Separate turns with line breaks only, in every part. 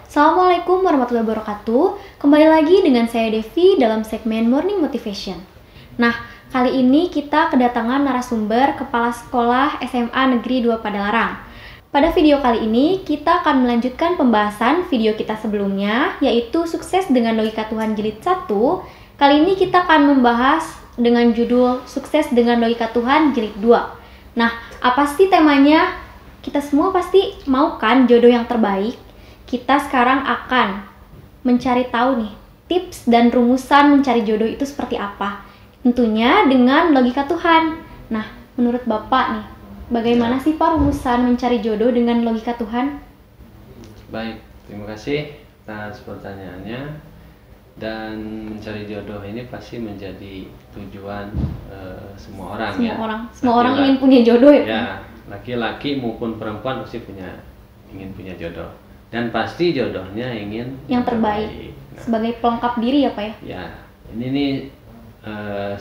Assalamualaikum warahmatullahi wabarakatuh. Kembali lagi dengan saya Devi dalam segmen Morning Motivation. Nah, kali ini kita kedatangan narasumber Kepala Sekolah SMA Negeri 2 Padalarang. Pada video kali ini, kita akan melanjutkan pembahasan video kita sebelumnya, yaitu Sukses dengan Logika Tuhan Jilid 1. Kali ini kita akan membahas dengan judul Sukses dengan Logika Tuhan Jilid 2. Nah, apa sih temanya? Kita semua pasti mau kan jodoh yang terbaik? Kita sekarang akan mencari tahu nih, tips dan rumusan mencari jodoh itu seperti apa. Tentunya dengan logika Tuhan. Nah, menurut Bapak nih, bagaimana sih Pak rumusan mencari jodoh dengan logika Tuhan?
Baik, terima kasih atas pertanyaannya. Dan mencari jodoh ini pasti menjadi tujuan semua orang.
Semua orang ingin punya jodoh ya?
Ya, laki-laki maupun perempuan pasti ingin punya jodoh. Dan pasti jodohnya ingin
yang terbaik. Nah, sebagai pelengkap diri ya Pak ya?
Ya, ini nih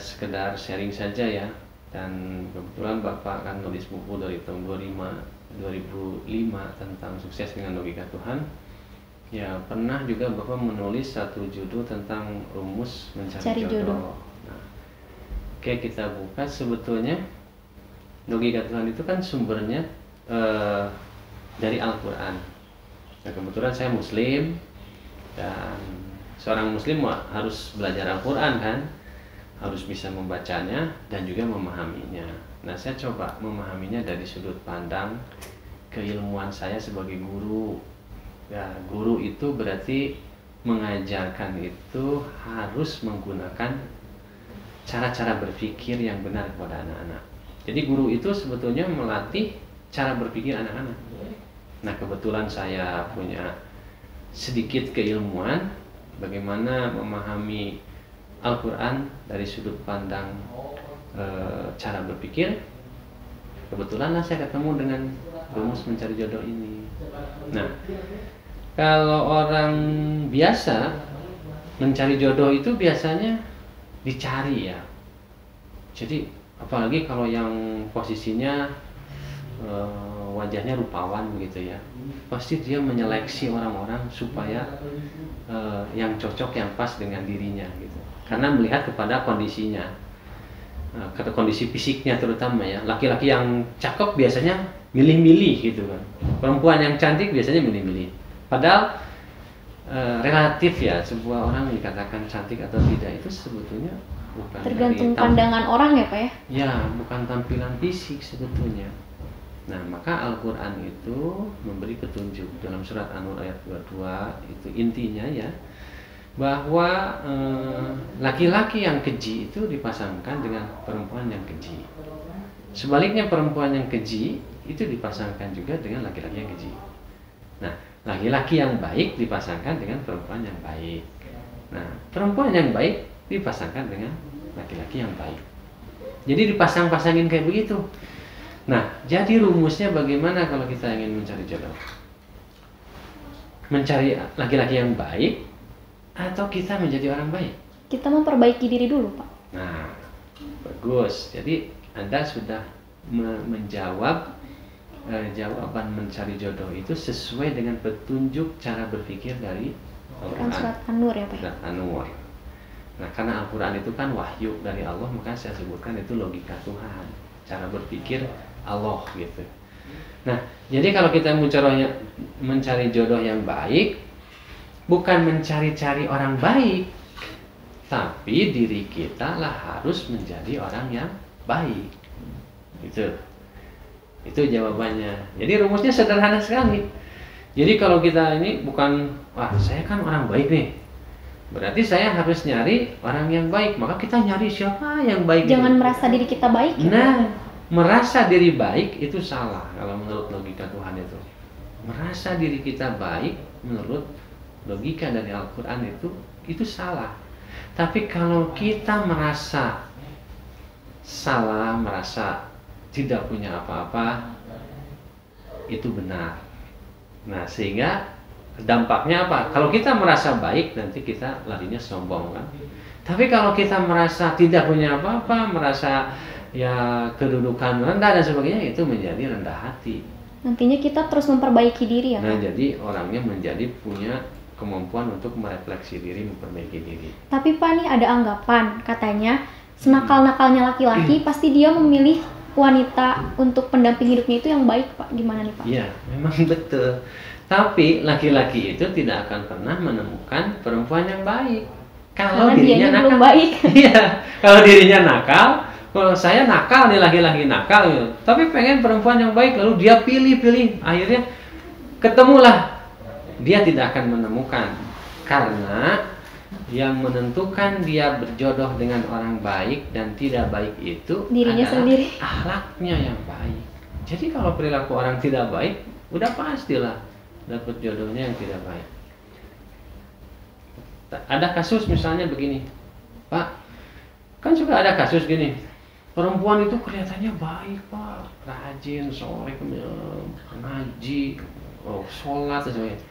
sekedar sharing saja ya. Dan kebetulan Bapak kan nulis buku dari tahun 2005 tentang sukses dengan logika Tuhan. Ya, pernah juga Bapak menulis satu judul tentang rumus mencari jodoh. Nah, oke, kita buka. Sebetulnya logika Tuhan itu kan sumbernya dari Al-Quran. Nah, kebetulan saya Muslim, dan seorang Muslim harus belajar Al-Quran kan, harus bisa membacanya dan juga memahaminya. Nah, saya coba memahaminya dari sudut pandang keilmuan saya sebagai guru. Ya, guru itu berarti mengajarkan itu harus menggunakan cara-cara berpikir yang benar kepada anak-anak. Jadi guru itu sebetulnya melatih cara berpikir anak-anak. Nah, kebetulan saya punya sedikit keilmuan bagaimana memahami Al-Quran dari sudut pandang cara berpikir. Kebetulan saya ketemu dengan rumus mencari jodoh ini. Nah, kalau orang biasa mencari jodoh itu biasanya dicari ya. Jadi apalagi kalau yang posisinya wajahnya rupawan begitu ya, pasti dia menyeleksi orang-orang supaya yang cocok, yang pas dengan dirinya gitu. Karena melihat kepada kondisinya, kondisi fisiknya terutama ya. Laki-laki yang cakep biasanya milih-milih gitu kan. Perempuan yang cantik biasanya milih-milih. Padahal relatif ya, sebuah orang dikatakan cantik atau tidak itu sebetulnya bukan
tergantung pandangan orang ya Pak ya?
Ya, bukan tampilan fisik sebetulnya. Nah, maka Al-Quran itu memberi petunjuk dalam surat An-Nur ayat 22, itu intinya ya, bahwa laki-laki yang keji itu dipasangkan dengan perempuan yang keji. Sebaliknya perempuan yang keji itu dipasangkan juga dengan laki-laki yang keji. Nah, laki-laki yang baik dipasangkan dengan perempuan yang baik. Nah, perempuan yang baik dipasangkan dengan laki-laki yang baik. Jadi dipasang-pasangin kayak begitu. Nah, jadi rumusnya bagaimana kalau kita ingin mencari jodoh? Mencari laki-laki yang baik atau kita menjadi orang baik?
Kita memperbaiki diri dulu Pak.
Nah, bagus. Jadi Anda sudah menjawab jawaban mencari jodoh itu sesuai dengan petunjuk cara berpikir dari Al-Quran.
Surat An-Nur ya Pak?
Surat An-Nur. Nah, karena Al-Quran itu kan wahyu dari Allah, maka saya sebutkan itu logika Tuhan, cara berpikir Allah gitu. Nah, jadi kalau kita mencari jodoh yang baik, bukan mencari-cari orang baik, tapi diri kita lah harus menjadi orang yang baik. Itu jawabannya. Jadi rumusnya sederhana sekali. Jadi kalau kita ini bukan, wah saya kan orang baik nih, berarti saya harus nyari orang yang baik. Maka kita nyari siapa yang baik.
Jangan merasa diri kita baik gitu.
Nah, merasa diri baik itu salah kalau menurut logika Tuhan itu. Merasa diri kita baik menurut logika dari Al-Quran itu salah. Tapi kalau kita merasa salah, merasa tidak punya apa-apa, itu benar. Nah, sehingga dampaknya apa? Kalau kita merasa baik, nanti kita larinya sombong kan. Tapi kalau kita merasa tidak punya apa-apa, merasa ya kedudukan rendah dan sebagainya, itu menjadi rendah hati.
Nantinya kita terus memperbaiki diri ya,
Nah,
Pak?
jadi orangnya menjadi punya kemampuan untuk merefleksi diri, memperbaiki diri.
Tapi Pak, nih ada anggapan katanya senakal-nakalnya laki-laki pasti dia memilih wanita untuk pendamping hidupnya itu yang baik, Pak. Gimana nih, Pak?
Iya, memang betul. Tapi laki-laki itu tidak akan pernah menemukan perempuan yang baik kalau
Karena
dirinya
dianya
nakal.
belum baik.
Iya, kalau dirinya nakal, kalau saya nakal nih, laki-laki nakal gitu. Tapi pengen perempuan yang baik, lalu dia pilih-pilih, akhirnya ketemulah. Dia tidak akan menemukan, karena yang menentukan dia berjodoh dengan orang baik dan tidak baik itu
Dirinya
adalah
sendiri.
akhlaknya yang baik. Jadi kalau perilaku orang tidak baik, udah pastilah dapat jodohnya yang tidak baik. Ada kasus misalnya begini, Pak, kan suka ada kasus gini, perempuan itu kelihatannya baik, Pak, rajin, soleh, ngaji, sholat dan sebagainya.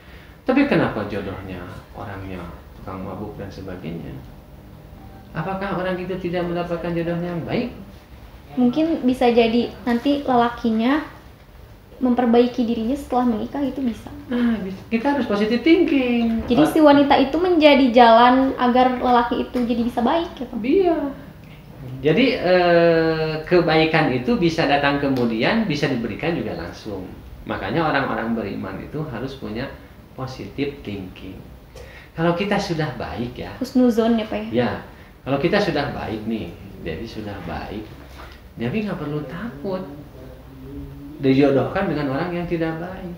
Tapi kenapa jodohnya orangnya tukang mabuk dan sebagainya? Apakah orang itu tidak mendapatkan jodohnya yang baik?
Mungkin bisa jadi nanti lelakinya memperbaiki dirinya setelah menikah, itu bisa.
Nah, kita harus positive thinking.
Jadi si wanita itu menjadi jalan agar lelaki itu jadi bisa baik ya, Pak?
Iya. Jadi kebaikan itu bisa datang kemudian, bisa diberikan juga langsung. Makanya orang-orang beriman itu harus punya positive thinking. Kalau kita sudah baik ya,
Husnuzon ya, Pak ya?
ya, kalau kita sudah baik nih, jadi sudah baik, jadi nggak perlu takut dijodohkan dengan orang yang tidak baik.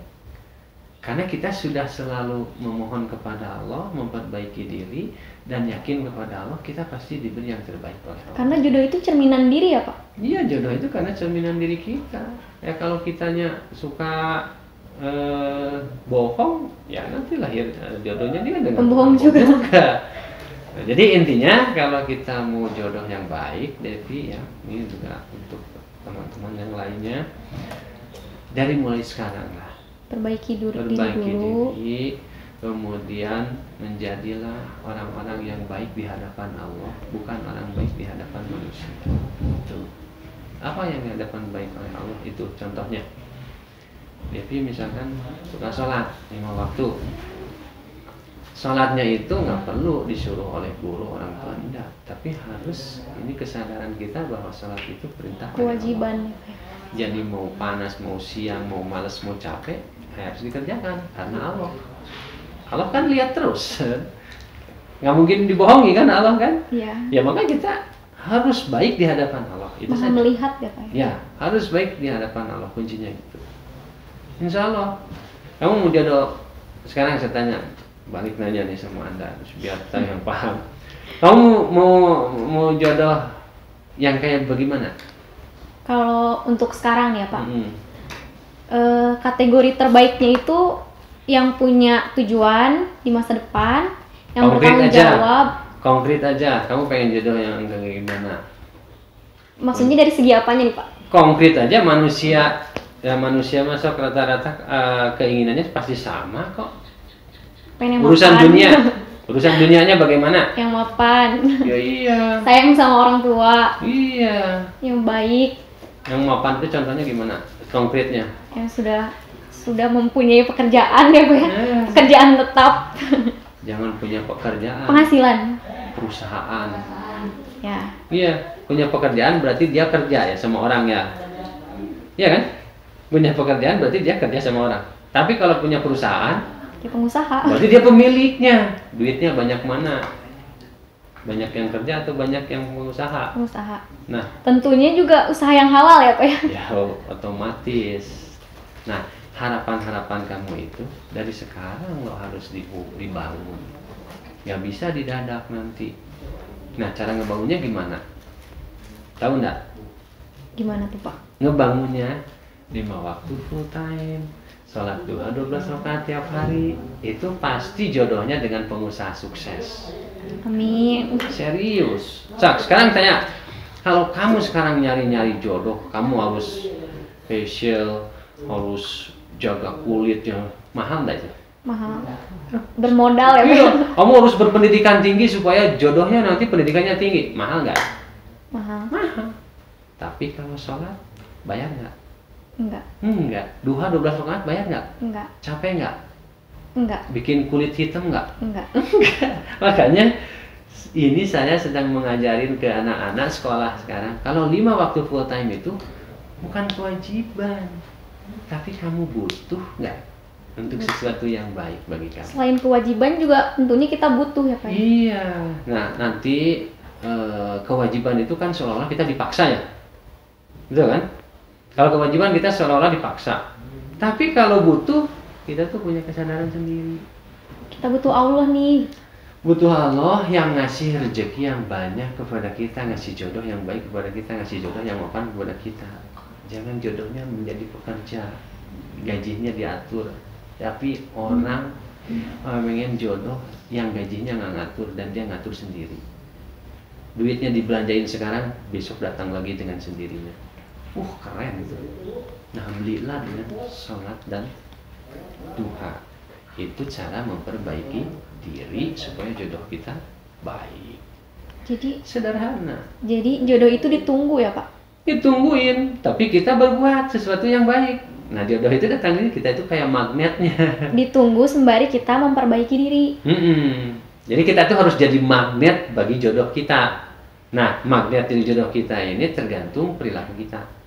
Karena kita sudah selalu memohon kepada Allah, memperbaiki diri, dan yakin kepada Allah, kita pasti diberi yang terbaik oleh Allah.
Karena jodoh itu cerminan diri ya, Pak?
Iya, jodoh itu karena cerminan diri kita. Ya kalau kitanya suka bohong, ya nanti lahir jodohnya dia dengan
Pembohong juga.
Nah, jadi intinya kalau kita mau jodoh yang baik, Devi, ya ini juga untuk teman-teman yang lainnya, dari mulai sekarang lah,
Perbaiki diri
perbaiki
dulu.
diri, kemudian menjadilah orang-orang yang baik di hadapan Allah, bukan orang baik di hadapan manusia. Itu apa yang di hadapan baik oleh Allah itu contohnya. Devi misalkan suka sholat 5 waktu, sholatnya itu nggak perlu disuruh oleh guru orang tua, enggak, tapi harus ini kesadaran kita bahwa sholat itu perintah dari Allah.
Kewajiban ya, Pak.
Jadi mau panas, mau siang, mau malas, mau capek, harus dikerjakan karena Allah. Allah kan lihat terus, nggak mungkin dibohongi kan Allah kan?
Iya.
Ya makanya kita harus baik di hadapan Allah. Itu
Maha
saja.
melihat ya, Pak.
Ya harus baik di hadapan Allah, kuncinya itu. Insya Allah. Kamu mau jodoh? Sekarang saya tanya, balik nanya nih sama Anda, biar saya yang paham. Kamu mau jodoh yang kayak bagaimana?
Kalau untuk sekarang ya, Pak,
Mm-mm.
kategori terbaiknya itu yang punya tujuan di masa depan, yang
Konkret
bertanggung
aja.
jawab.
Konkret aja, kamu pengen jodoh yang kayak gimana?
Maksudnya dari segi apanya nih, Pak?
Konkret aja, manusia ya manusia masuk rata-rata keinginannya pasti sama kok.
Pengen yang
Urusan
mapan.
dunia, urusan dunianya bagaimana?
Yang mapan.
Ya iya,
Sayang sama orang tua,
iya.
yang baik,
Yang mapan itu contohnya gimana? Konkretnya?
yang sudah mempunyai pekerjaan ya, Pak ya.
Eh.
Pekerjaan tetap.
Jangan punya pekerjaan,
Penghasilan.
perusahaan.
Ya.
Iya, punya pekerjaan berarti dia kerja ya sama orang ya. Iya kan? Punya pekerjaan berarti dia kerja sama orang. Tapi kalau punya perusahaan,
Dia pengusaha.
berarti dia pemiliknya. Duitnya banyak mana? Banyak yang kerja atau banyak yang pengusaha?
Pengusaha.
Nah,
Tentunya juga usaha yang halal ya, Pak ya.
ya otomatis. Nah, harapan-harapan kamu itu dari sekarang lo harus dibangun. Gak bisa didadak nanti. Nah, cara ngebangunnya gimana? Tahu nggak?
Gimana tuh, Pak?
Ngebangunnya 5 waktu full time, sholat duha 12 rakaat tiap hari, itu pasti jodohnya dengan pengusaha sukses.
Amin.
Serius. Sekarang tanya, kalau kamu sekarang nyari-nyari jodoh, kamu harus facial, harus jaga kulitnya, mahal nggak sih?
Mahal. Bermodal ya, Pak.
Iya, kamu harus berpendidikan tinggi supaya jodohnya nanti pendidikannya tinggi, mahal nggak?
Mahal.
Mahal. Tapi kalau sholat, bayar nggak?
Enggak.
Enggak. Duha 12 rakaat bayar nggak?
Enggak.
Capek nggak?
Enggak.
Bikin kulit hitam nggak?
Enggak.
Makanya ini saya sedang mengajarin ke anak-anak sekolah sekarang. Kalau 5 waktu full time itu bukan kewajiban, tapi kamu butuh nggak untuk sesuatu yang baik bagi kamu.
Selain kewajiban juga tentunya kita butuh ya Pak.
Iya. Nah nanti kewajiban itu kan seolah-olah kita dipaksa ya, betul kan? Kalau kewajiban kita seolah-olah dipaksa. Tapi kalau butuh, kita tuh punya kesadaran sendiri.
Kita butuh Allah nih.
Butuh Allah yang ngasih rezeki yang banyak kepada kita, ngasih jodoh yang baik kepada kita, ngasih jodoh yang mapan kepada kita. Jangan jodohnya menjadi pekerja, gajinya diatur. Tapi orang pengen jodoh yang gajinya nggak ngatur dan dia ngatur sendiri. Duitnya dibelanjain sekarang, besok datang lagi dengan sendirinya. Keren itu. Nah, alhamdulillah dengan sholat dan duha. Itu cara memperbaiki diri supaya jodoh kita baik.
Jadi
sederhana.
Jadi jodoh itu ditunggu ya Pak?
Ditungguin, tapi kita berbuat sesuatu yang baik. Nah, jodoh itu datang ini kita itu kayak magnetnya.
Ditunggu sembari kita memperbaiki diri.
Jadi kita tuh harus jadi magnet bagi jodoh kita. Nah, magnet dari jodoh kita ini tergantung perilaku kita.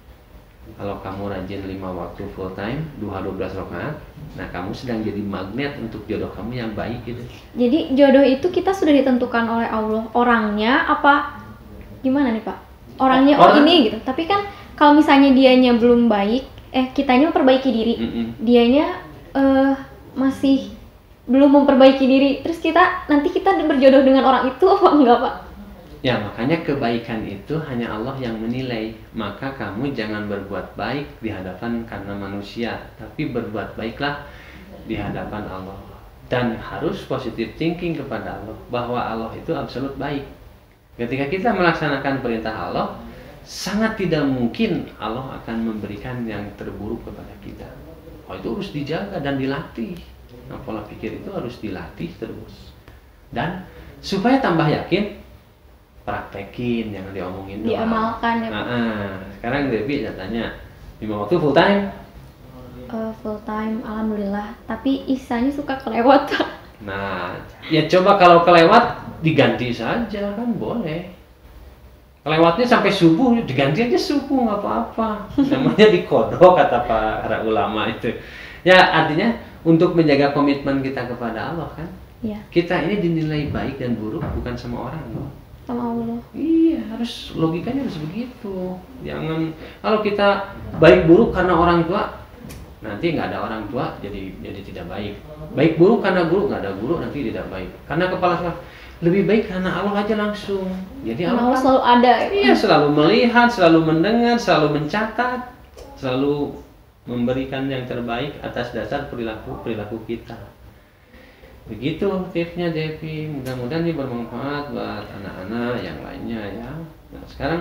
Kalau kamu rajin 5 waktu full time, duha 12 rakaat, nah kamu sedang jadi magnet untuk jodoh kamu yang baik gitu.
Jadi jodoh itu kita sudah ditentukan oleh Allah. Orangnya apa gimana nih Pak? Orangnya ini gitu. Tapi kan kalau misalnya dianya belum baik, kitanya memperbaiki diri, dianya masih belum memperbaiki diri, terus nanti kita berjodoh dengan orang itu apa enggak Pak?
Ya, makanya kebaikan itu hanya Allah yang menilai. Maka kamu jangan berbuat baik di hadapan karena manusia, tapi berbuat baiklah di hadapan Allah. Dan harus positive thinking kepada Allah, bahwa Allah itu absolut baik. Ketika kita melaksanakan perintah Allah, sangat tidak mungkin Allah akan memberikan yang terburuk kepada kita. Itu harus dijaga dan dilatih. Nah, pola pikir itu harus dilatih terus. Dan supaya tambah yakin, praktekin, jangan diomongin doang.
Diamalkan ya Pak.
Sekarang Devi tanya 5 waktu full time?
Full time, alhamdulillah. Tapi isanya suka kelewat Pak.
Nah, ya coba kalau kelewat diganti saja kan boleh. Kelewatnya sampai subuh, diganti aja subuh nggak apa-apa. Namanya dikodok kata para ulama itu. Ya artinya untuk menjaga komitmen kita kepada Allah kan.
Iya.
Kita ini dinilai baik dan buruk bukan sama orang loh.
Sama Allah.
Iya, harus logikanya harus begitu. Jangan kalau kita baik buruk karena orang tua, nanti nggak ada orang tua jadi tidak baik. Baik buruk karena guru, nggak ada guru nanti tidak baik. Karena kepala sekolah lebih baik karena Allah aja langsung. Jadi
Allah selalu ada.
Iya, selalu melihat, selalu mendengar, selalu mencatat, selalu memberikan yang terbaik atas dasar perilaku kita. Begitu tipsnya Devi, mudah-mudahan ini bermanfaat buat anak-anak yang lainnya ya. Nah sekarang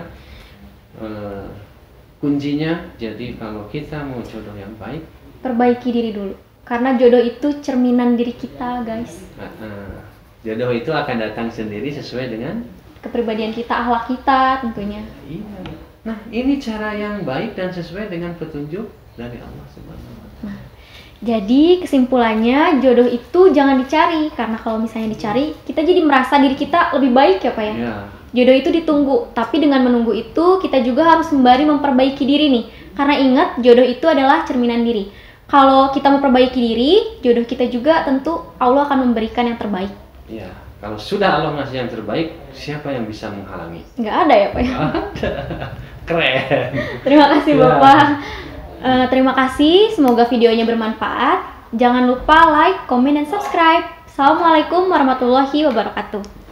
kuncinya, jadi kalau kita mau jodoh yang baik,
perbaiki diri dulu. Karena jodoh itu cerminan diri kita guys.
Jodoh itu akan datang sendiri sesuai dengan
kepribadian kita, akhlak kita tentunya.
Iya. Nah ini cara yang baik dan sesuai dengan petunjuk dari Allah Subhanahu wa Ta'ala.
Jadi kesimpulannya jodoh itu jangan dicari, karena kalau misalnya dicari kita jadi merasa diri kita lebih baik ya Pak ya. Jodoh itu ditunggu, tapi dengan menunggu itu kita juga harus sembari memperbaiki diri nih. Karena ingat jodoh itu adalah cerminan diri. Kalau kita memperbaiki diri, jodoh kita juga tentu Allah akan memberikan yang terbaik.
Iya, kalau sudah Allah ngasih yang terbaik, siapa yang bisa menghalangi?
Nggak ada ya Pak ya.
Nggak ada. Keren.
Terima kasih Bapak. Terima kasih, semoga videonya bermanfaat. Jangan lupa like, komen, dan subscribe. Assalamualaikum warahmatullahi wabarakatuh.